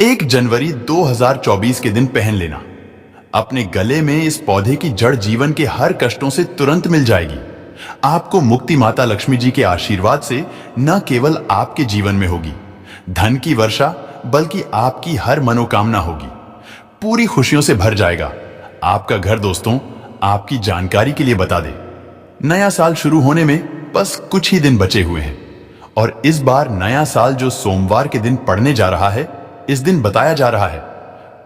1 जनवरी 2024 के दिन पहन लेना। अपने गले में इस पौधे की जड़ जीवन के हर कष्टों से तुरंत मिल जाएगी। आपको मुक्ति माता लक्ष्मी जी के आशीर्वाद से न केवल आपके जीवन में होगी धन की वर्षा, बल्कि आपकी हर मनोकामना होगी। पूरी खुशियों से भर जाएगा आपका घर। दोस्तों, आपकी जानकारी के लिए बता दें, नया साल शुरू होने में बस कुछ ही दिन बचे हुए हैं और इस बार नया साल जो सोमवार के दिन पड़ने जा रहा है, इस दिन बताया जा रहा है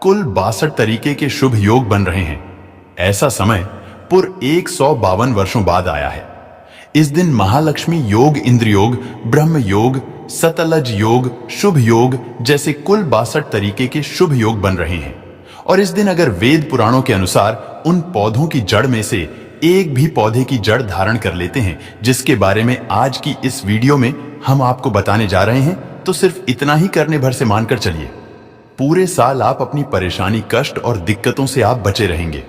कुल 62 तरीके के शुभ योग बन रहे हैं। ऐसा समय पुर 152 वर्षों बाद आया है। इस दिन महालक्ष्मी योग, इंद्र योग, ब्रह्म योग, सतलज योग, शुभ योग जैसे कुल 62 तरीके के शुभ योग बन रहे हैं। और इस दिन अगर वेद पुराणों के अनुसार उन पौधों की जड़ में से एक भी पौधे की जड़ धारण कर लेते हैं, जिसके बारे में आज की इस वीडियो में हम आपको बताने जा रहे हैं, तो सिर्फ इतना ही करने भर से मानकर चलिए, पूरे साल आप अपनी परेशानी, कष्ट और दिक्कतों से आप बचे रहेंगे।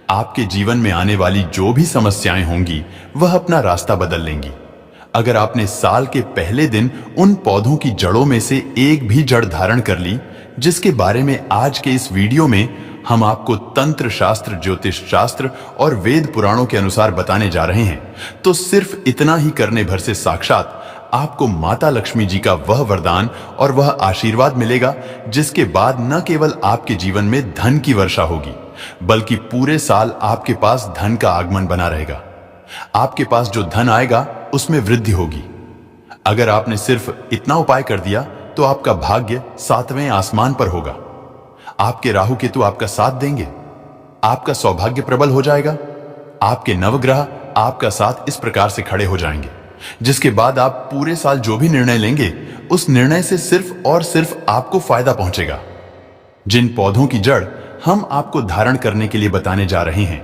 आपके जीवन में आने वाली जो भी समस्याएं होंगी, वह अपना रास्ता बदल लेंगी। अगर आपने साल के पहले दिन उन पौधों की जड़ों में से एक भी जड़ धारण कर ली, जिसके बारे में आज के इस वीडियो में हम आपको तंत्र शास्त्र, ज्योतिष शास्त्र और वेद पुराणों के अनुसार बताने जा रहे हैं, तो सिर्फ इतना ही करने भर से साक्षात आपको माता लक्ष्मी जी का वह वरदान और वह आशीर्वाद मिलेगा, जिसके बाद न केवल आपके जीवन में धन की वर्षा होगी, बल्कि पूरे साल आपके पास धन का आगमन बना रहेगा। आपके पास जो धन आएगा उसमें वृद्धि होगी। अगर आपने सिर्फ इतना उपाय कर दिया तो आपका भाग्य 7वें आसमान पर होगा। आपके राहु केतु आपका साथ देंगे, आपका सौभाग्य प्रबल हो जाएगा। आपके नवग्रह आपका साथ इस प्रकार से खड़े हो जाएंगे, जिसके बाद आप पूरे साल जो भी निर्णय लेंगे, उस निर्णय से सिर्फ और सिर्फ आपको फायदा पहुंचेगा। जिन पौधों की जड़ हम आपको धारण करने के लिए बताने जा रहे हैं,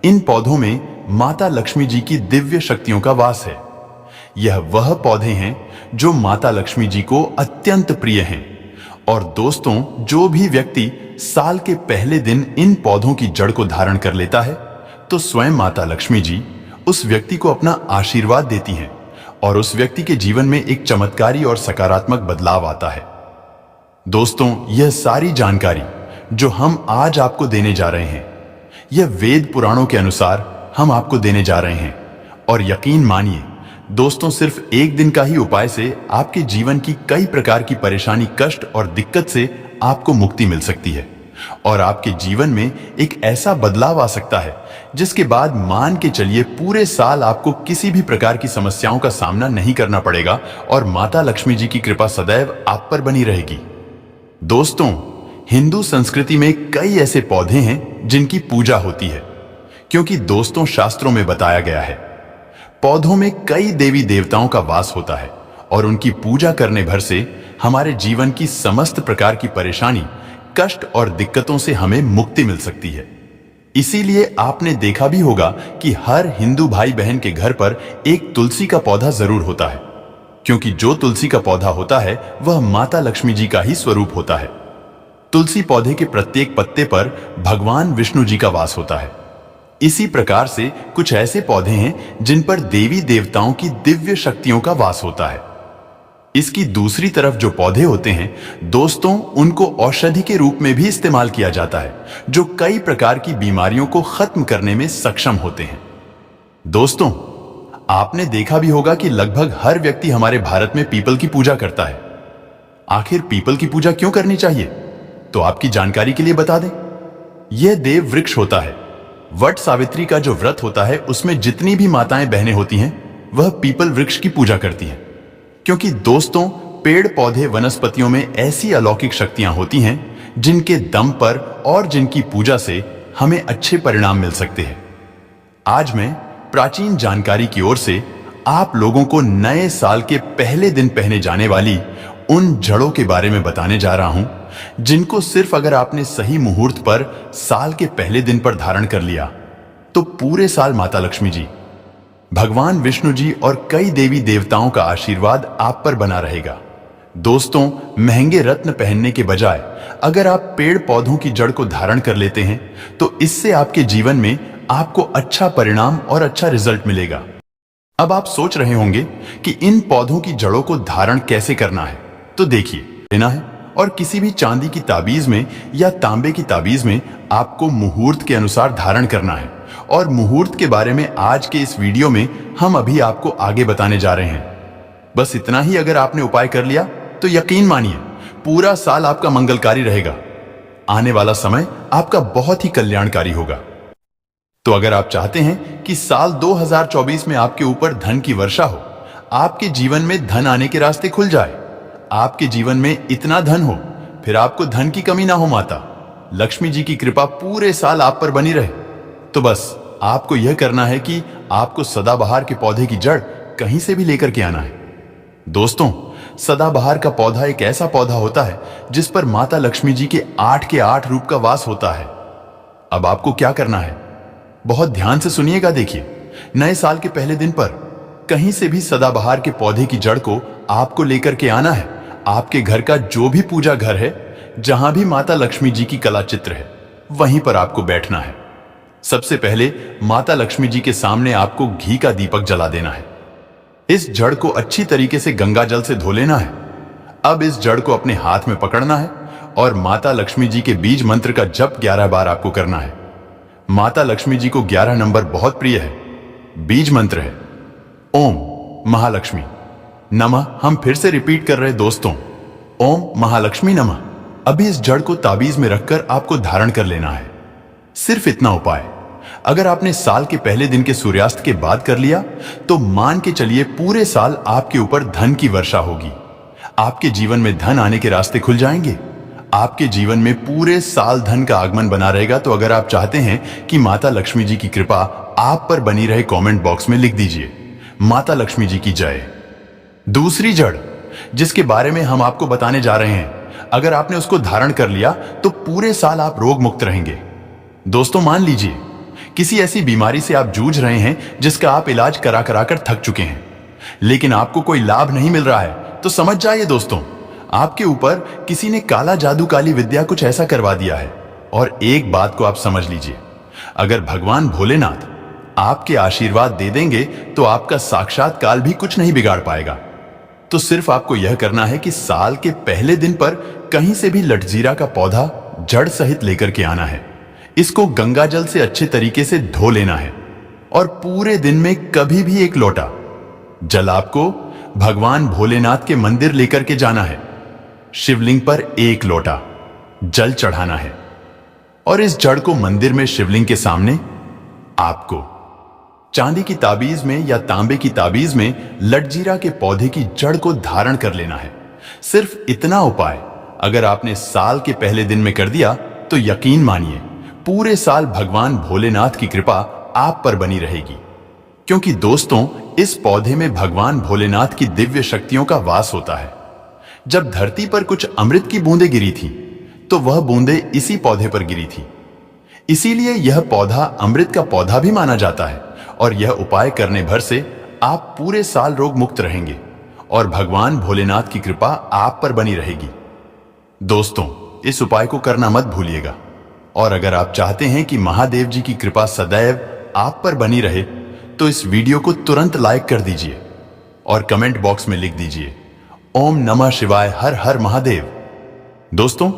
इन पौधों में माता लक्ष्मी जी की दिव्य शक्तियों का वास है। यह वह पौधे हैं जो माता लक्ष्मी जी को अत्यंत प्रिय हैं। और दोस्तों, जो भी व्यक्ति साल के पहले दिन इन पौधों की जड़ को धारण कर लेता है, तो स्वयं माता लक्ष्मी जी उस व्यक्ति को अपना आशीर्वाद देती हैं और उस व्यक्ति के जीवन में एक चमत्कारी और सकारात्मक बदलाव आता है। दोस्तों, यह सारी जानकारी जो हम आज आपको देने जा रहे हैं, यह वेद पुराणों के अनुसार हम आपको देने जा रहे हैं। और यकीन मानिए दोस्तों, सिर्फ एक दिन का ही उपाय से आपके जीवन की कई प्रकार की परेशानी, कष्ट और दिक्कत से आपको मुक्ति मिल सकती है और आपके जीवन में एक ऐसा बदलाव आ सकता है, जिसके बाद मान के चलिए पूरे साल आपको किसी भी प्रकार की समस्याओं का सामना नहीं करना पड़ेगा और माता लक्ष्मी जी की कृपा सदैव आप पर बनी रहेगी। दोस्तों, हिंदू संस्कृति में कई ऐसे पौधे हैं जिनकी पूजा होती है, क्योंकि दोस्तों शास्त्रों में बताया गया है, पौधों में कई देवी देवताओं का वास होता है और उनकी पूजा करने भर से हमारे जीवन की समस्त प्रकार की परेशानी, कष्ट और दिक्कतों से हमें मुक्ति मिल सकती है। इसीलिए आपने देखा भी होगा कि हर हिंदू भाई बहन के घर पर एक तुलसी का पौधा जरूर होता है, क्योंकि जो तुलसी का पौधा होता है वह माता लक्ष्मी जी का ही स्वरूप होता है। तुलसी पौधे के प्रत्येक पत्ते पर भगवान विष्णु जी का वास होता है। इसी प्रकार से कुछ ऐसे पौधे हैं जिन पर देवी देवताओं की दिव्य शक्तियों का वास होता है। इसकी दूसरी तरफ जो पौधे होते हैं दोस्तों, उनको औषधि के रूप में भी इस्तेमाल किया जाता है, जो कई प्रकार की बीमारियों को खत्म करने में सक्षम होते हैं। दोस्तों, आपने देखा भी होगा कि लगभग हर व्यक्ति हमारे भारत में पीपल की पूजा करता है। आखिर पीपल की पूजा क्यों करनी चाहिए, तो आपकी जानकारी के लिए बता दें, यह देव वृक्ष होता है। वट सावित्री का जो व्रत होता है, उसमें जितनी भी माताएं बहनें होती हैं, वह पीपल वृक्ष की पूजा करती हैं, क्योंकि दोस्तों पेड़ पौधे वनस्पतियों में ऐसी अलौकिक शक्तियां होती हैं जिनके दम पर और जिनकी पूजा से हमें अच्छे परिणाम मिल सकते हैं। आज मैं प्राचीन जानकारी की ओर से आप लोगों को नए साल के पहले दिन पहने जाने वाली उन जड़ों के बारे में बताने जा रहा हूं, जिनको सिर्फ अगर आपने सही मुहूर्त पर साल के पहले दिन पर धारण कर लिया, तो पूरे साल माता लक्ष्मी जी, भगवान विष्णु जी और कई देवी देवताओं का आशीर्वाद आप पर बना रहेगा। दोस्तों, महंगे रत्न पहनने के बजाय अगर आप पेड़ पौधों की जड़ को धारण कर लेते हैं, तो इससे आपके जीवन में आपको अच्छा परिणाम और अच्छा रिजल्ट मिलेगा। अब आप सोच रहे होंगे कि इन पौधों की जड़ों को धारण कैसे करना है, तो देखिए, लेना है और किसी भी चांदी की ताबीज में या तांबे की ताबीज में आपको मुहूर्त के अनुसार धारण करना है। और मुहूर्त के बारे में आज के इस वीडियो में हम अभी आपको आगे बताने जा रहे हैं। बस इतना ही अगर आपने उपाय कर लिया तो यकीन मानिए पूरा साल आपका मंगलकारी रहेगा। आने वाला समय आपका बहुत ही कल्याणकारी होगा। तो अगर आप चाहते हैं कि साल 2024 में आपके ऊपर धन की वर्षा हो, आपके जीवन में धन आने के रास्ते खुल जाए, आपके जीवन में इतना धन हो, फिर आपको धन की कमी ना हो, माता लक्ष्मी जी की कृपा पूरे साल आप पर बनी रहे, तो बस आपको यह करना है कि आपको सदाबहार के पौधे की जड़ कहीं से भी लेकर के आना है। दोस्तों, सदाबहार का पौधा एक ऐसा पौधा होता है जिस पर माता लक्ष्मी जी के 8 रूप का वास होता है। अब आपको क्या करना है, बहुत ध्यान से सुनिएगा। देखिए, नए साल के पहले दिन पर कहीं से भी सदाबहार के पौधे की जड़ को आपको लेकर के आना है। आपके घर का जो भी पूजा घर है, जहां भी माता लक्ष्मी जी की कला चित्र है, वहीं पर आपको बैठना है। सबसे पहले माता लक्ष्मी जी के सामने आपको घी का दीपक जला देना है। इस जड़ को अच्छी तरीके से गंगा जल से धो लेना है। अब इस जड़ को अपने हाथ में पकड़ना है और माता लक्ष्मी जी के बीज मंत्र का जप 11 बार आपको करना है। माता लक्ष्मी जी को 11 नंबर बहुत प्रिय है। बीज मंत्र है ओम महालक्ष्मी नमः। हम फिर से रिपीट कर रहे दोस्तों, ओम महालक्ष्मी नमः। अभी इस जड़ को ताबीज में रखकर आपको धारण कर लेना है। सिर्फ इतना उपाय अगर आपने साल के पहले दिन के सूर्यास्त के बाद कर लिया तो मान के चलिए पूरे साल आपके ऊपर धन की वर्षा होगी। आपके जीवन में धन आने के रास्ते खुल जाएंगे। आपके जीवन में पूरे साल धन का आगमन बना रहेगा। तो अगर आप चाहते हैं कि माता लक्ष्मी जी की कृपा आप पर बनी रहे, कमेंट बॉक्स में लिख दीजिए माता लक्ष्मी जी की जय। दूसरी जड़ जिसके बारे में हम आपको बताने जा रहे हैं, अगर आपने उसको धारण कर लिया तो पूरे साल आप रोग मुक्त रहेंगे। दोस्तों, मान लीजिए किसी ऐसी बीमारी से आप जूझ रहे हैं जिसका आप इलाज करा करा कर थक चुके हैं, लेकिन आपको कोई लाभ नहीं मिल रहा है, तो समझ जाइए दोस्तों, आपके ऊपर किसी ने काला जादू, काली विद्या कुछ ऐसा करवा दिया है। और एक बात को आप समझ लीजिए, अगर भगवान भोलेनाथ आपके आशीर्वाद दे देंगे तो आपका साक्षात्कार भी कुछ नहीं बिगाड़ पाएगा। तो सिर्फ आपको यह करना है कि साल के पहले दिन पर कहीं से भी लटजीरा का पौधा जड़ सहित लेकर के आना है। इसको गंगा जल से अच्छे तरीके से धो लेना है और पूरे दिन में कभी भी एक लोटा जल आपको भगवान भोलेनाथ के मंदिर लेकर के जाना है। शिवलिंग पर एक लोटा जल चढ़ाना है और इस जड़ को मंदिर में शिवलिंग के सामने आपको चांदी की ताबीज में या तांबे की ताबीज में लटजीरा के पौधे की जड़ को धारण कर लेना है। सिर्फ इतना उपाय अगर आपने साल के पहले दिन में कर दिया तो यकीन मानिए पूरे साल भगवान भोलेनाथ की कृपा आप पर बनी रहेगी। क्योंकि दोस्तों, इस पौधे में भगवान भोलेनाथ की दिव्य शक्तियों का वास होता है। जब धरती पर कुछ अमृत की बूंदें गिरी थी तो वह बूंदें इसी पौधे पर गिरी थी। इसीलिए यह पौधा अमृत का पौधा भी माना जाता है। और यह उपाय करने भर से आप पूरे साल रोग मुक्त रहेंगे और भगवान भोलेनाथ की कृपा आप पर बनी रहेगी। दोस्तों, इस उपाय को करना मत भूलिएगा। और अगर आप चाहते हैं कि महादेव जी की कृपा सदैव आप पर बनी रहे तो इस वीडियो को तुरंत लाइक कर दीजिए और कमेंट बॉक्स में लिख दीजिए ओम नमः शिवाय, हर हर महादेव। दोस्तों,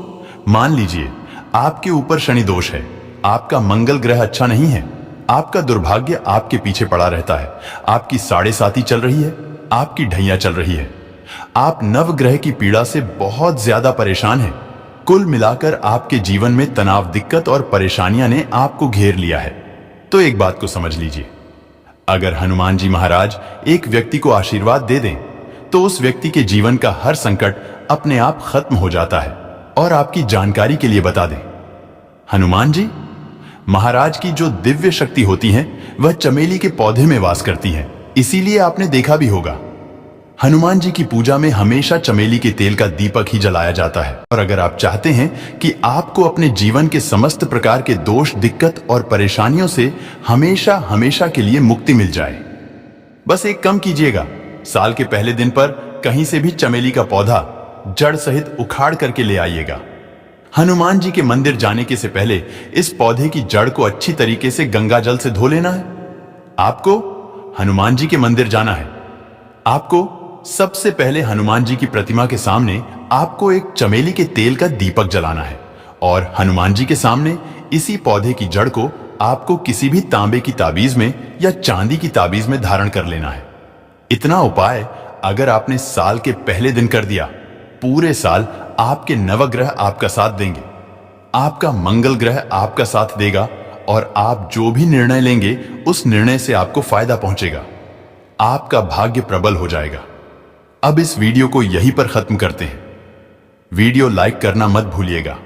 मान लीजिए आपके ऊपर शनि दोष है, आपका मंगल ग्रह अच्छा नहीं है, आपका दुर्भाग्य आपके पीछे पड़ा रहता है, आपकी 7.5 चल रही है, आपकी ढैया चल रही है, आप नवग्रह की पीड़ा से बहुत ज्यादा परेशान हैं। कुल मिलाकर आपके जीवन में तनाव, दिक्कत और परेशानियां ने आपको घेर लिया है। तो एक बात को समझ लीजिए, अगर हनुमान जी महाराज एक व्यक्ति को आशीर्वाद दे दें तो उस व्यक्ति के जीवन का हर संकट अपने आप खत्म हो जाता है। और आपकी जानकारी के लिए बता दें, हनुमान जी महाराज की जो दिव्य शक्ति होती है वह चमेली के पौधे में वास करती है। इसीलिए आपने देखा भी होगा हनुमान जी की पूजा में हमेशा चमेली के तेल का दीपक ही जलाया जाता है। और अगर आप चाहते हैं कि आपको अपने जीवन के समस्त प्रकार के दोष, दिक्कत और परेशानियों से हमेशा हमेशा के लिए मुक्ति मिल जाए, बस एक काम कीजिएगा, साल के पहले दिन पर कहीं से भी चमेली का पौधा जड़ सहित उखाड़ करके ले आइएगा। हनुमान जी के मंदिर जाने के से पहले इस पौधे की जड़ को अच्छी तरीके से गंगा जल से धो लेना है। आपको हनुमान जी के मंदिर जाना है, आपको सबसे पहले हनुमान जी की प्रतिमा के सामने आपको एक चमेली के तेल का दीपक जलाना है और हनुमान जी के सामने इसी पौधे की जड़ को आपको किसी भी तांबे की ताबीज में या चांदी की ताबीज में धारण कर लेना है। इतना उपाय अगर आपने साल के पहले दिन कर दिया, पूरे साल आपके नवग्रह आपका साथ देंगे, आपका मंगल ग्रह आपका साथ देगा और आप जो भी निर्णय लेंगे उस निर्णय से आपको फायदा पहुंचेगा। आपका भाग्य प्रबल हो जाएगा। अब इस वीडियो को यहीं पर खत्म करते हैं। वीडियो लाइक करना मत भूलिएगा।